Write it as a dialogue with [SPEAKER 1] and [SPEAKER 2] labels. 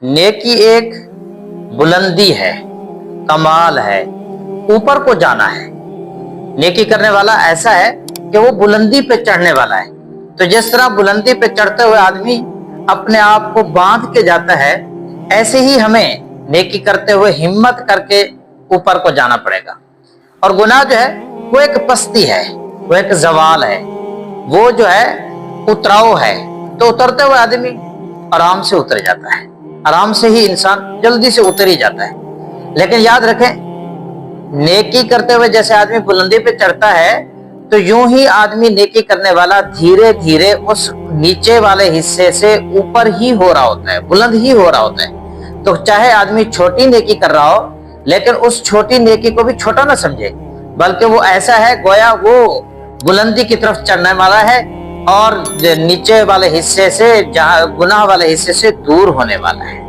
[SPEAKER 1] نیکی ایک بلندی ہے، کمال ہے، اوپر کو جانا ہے۔ نیکی کرنے والا ایسا ہے کہ وہ بلندی پہ چڑھنے والا ہے۔ تو جس طرح بلندی پہ چڑھتے ہوئے آدمی اپنے آپ کو باندھ کے جاتا ہے، ایسے ہی ہمیں نیکی کرتے ہوئے ہمت کر کے اوپر کو جانا پڑے گا۔ اور گناہ جو ہے وہ ایک پستی ہے، وہ ایک زوال ہے، وہ جو ہے اتراؤ ہے۔ تو اترتے ہوئے آدمی آرام سے اتر جاتا ہے، آرام سے ہی انسان جلدی سے اتر ہی جاتا ہے۔ لیکن یاد رکھیں، نیکی کرتے ہوئے جیسے آدمی بلندی پہ چڑھتا ہے، تو یوں ہی آدمی نیکی کرنے والا دھیرے دھیرے اس نیچے والے حصے سے اوپر ہی ہو رہا ہوتا ہے، بلند ہی ہو رہا ہوتا ہے۔ تو چاہے آدمی چھوٹی نیکی کر رہا ہو، لیکن اس چھوٹی نیکی کو بھی چھوٹا نہ سمجھے، بلکہ وہ ایسا ہے گویا وہ بلندی کی طرف چڑھنے والا ہے اور نیچے والے حصے سے، جہاں گناہ والے حصے سے دور ہونے والا ہے۔